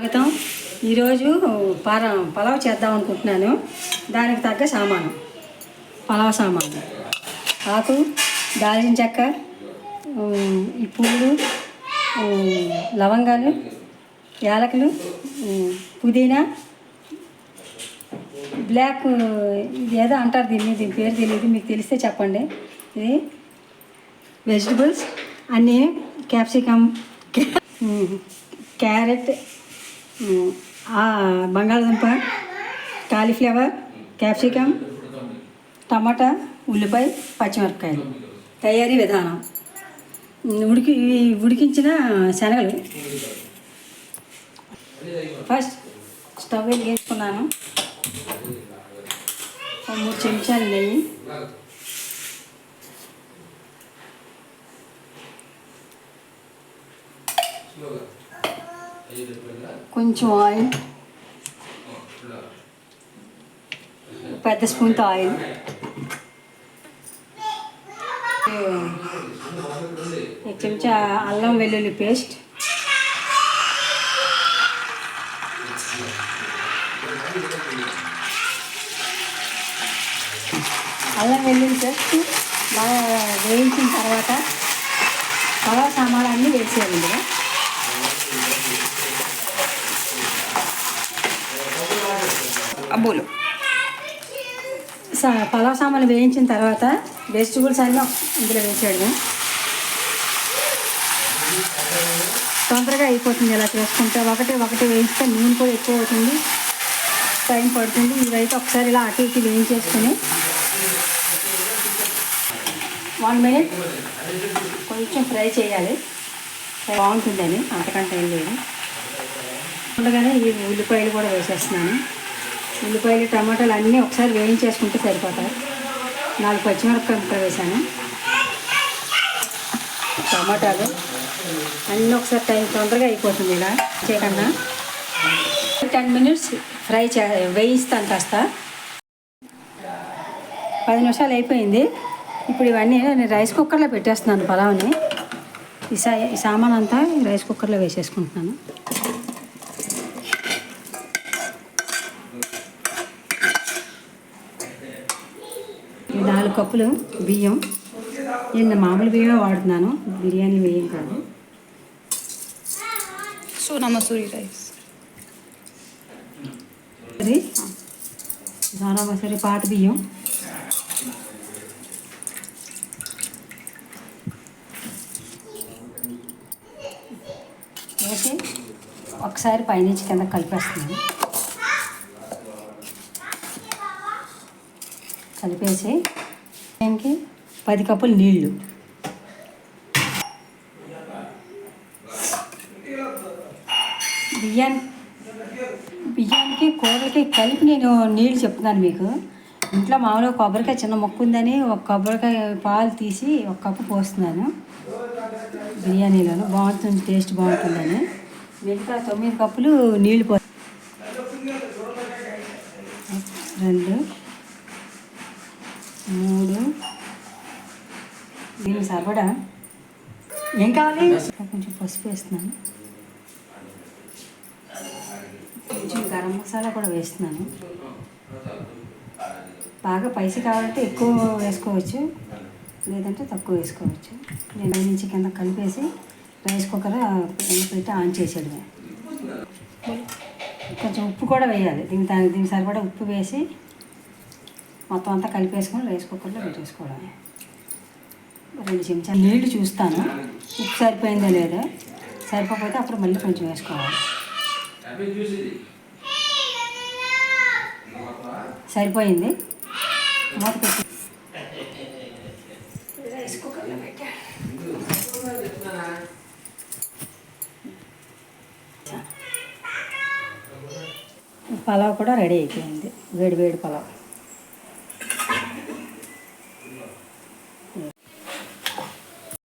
స్వాగతం. ఈరోజు పలావ్ చేద్దాం అనుకుంటున్నాను. దానికి తగ్గ సామాను, పలావ్ సామాను: ఆకు, దాల్చిన చెక్క, ఈ పువ్వులు, లవంగాలు, యాలకులు, పుదీనా, బ్లాక్, ఇది ఏదో అంటారు దీని పేరు తెలియదు, మీకు తెలిస్తే చెప్పండి. ఇది వెజిటబుల్స్ అన్నీ: క్యాప్సికమ్, క్యారెట్, బంగాళదుంప, కాలీఫ్లవర్, క్యాప్సికమ్, టమాటా, ఉల్లిపాయ, పచ్చిమిరపకాయలు. తయారీ విధానం: ఉడికించిన శనగలు. First stove వెలిగించుకున్నాను. 3 చెంచాలు నెయ్యి, కొంచెం ఆయిల్, పెద్ద స్పూన్తో ఆయిల్, చెంచా అల్లం వెల్లుల్లి పేస్ట్, అల్లం వెల్లుల్లి పేస్ట్ బాగా వేయించిన తర్వాత పలావ్ సామాన్లు అన్నీ వేసేయాలి. ఇందులో అబ్బోలు పలావ్ సామాన్లు వేయించిన తర్వాత వెజిటబుల్స్ అన్నీ ఇందులో వేసేయడం. తొందరగా అయిపోతుంది ఇలా చేసుకుంటే. ఒకటి వేయిస్తే నూనె కూడా ఎక్కువ అవుతుంది, టైం పడుతుంది. ఇవైతే ఒకసారి ఇలా అటు ఇటు వేయించేసుకుని 1 మినిట్ కొంచెం ఫ్రై చేయాలి. బాగుంటుందని, అంతకంటే ఏం లేదు. ఉండగానే ఈ ఉల్లిపాయలు కూడా వేసేస్తున్నాను. ఉల్లిపాయలు, టమాటాలు అన్నీ ఒకసారి వేయించేసుకుంటే సరిపోతాయి. 4 పచ్చిమిరపకాయలు ముక్కలు వేసాను. టమాటాలు అన్నీ ఒకసారి తొందరగా అయిపోతుంది ఇలా చేయకుండా. 10 మినిట్స్ వేయిస్తాను కాస్త. 10 నిమిషాలు అయిపోయింది. ఇప్పుడు ఇవన్నీ నేను రైస్ కుక్కర్లో పెట్టేస్తున్నాను పలావ్ని. ఈ సామాన్ అంతా రైస్ కుక్కర్లో వేసేసుకుంటున్నాను. 4 కప్పులు బియ్యం. నేను మామూలు బియ్యమే వాడుతున్నాను, బిర్యానీ బియ్యం కాదు. సోనా మసూరి రైస్, సోనా మసూరి పాత బియ్యం. వేసి ఒకసారి పైనుంచి కింద కలిపేస్తున్నాను. కలిపేసి దానికి 10 కప్పులు నీళ్ళు. బియ్యానికి కూరలకి కలిపి నేను నీళ్ళు చెప్తున్నాను మీకు. ఇంట్లో మామూలుగా కొబ్బరికాయ చిన్న మొక్క ఉందని ఒక కొబ్బరికాయ పాలు తీసి 1 కప్పు పోస్తున్నాను బిర్యానీలోను. బాగుంటుంది, టేస్ట్ బాగుంటుందని. మిగతా 9 కప్పులు నీళ్ళు 2, 3. దీన్ని సరిపడా ఏం కావాలి? కొంచెం పసుపు వేస్తున్నాను, కొంచెం గరం మసాలా కూడా వేస్తున్నాను. బాగా స్పైసీ కావాలంటే ఎక్కువ వేసుకోవచ్చు, లేదంటే తక్కువ వేసుకోవచ్చు. నేను నుంచి కింద కలిపేసి రైస్ కుక్కర్ పెట్టి ఆన్ చేసేయడమే. కొంచెం ఉప్పు కూడా వేయాలి. దీనికి సరిపడా ఉప్పు వేసి మొత్తం అంతా కలిపేసుకొని రైస్ కుక్కర్లో పెట్టేసుకోవడమే. 2 చెంచాలు నీళ్లు చూస్తాను ఉప్పు సరిపోయిందో లేదో. సరిపోతే అప్పుడు మళ్ళీ కొంచెం వేసుకోవాలి. సరిపోయింది. మూత పెట్టి రైస్ కుక్కర్లో పెట్టా. పలావ్ కూడా రెడీ అయిపోయింది, వేడి వేడి పలావ్.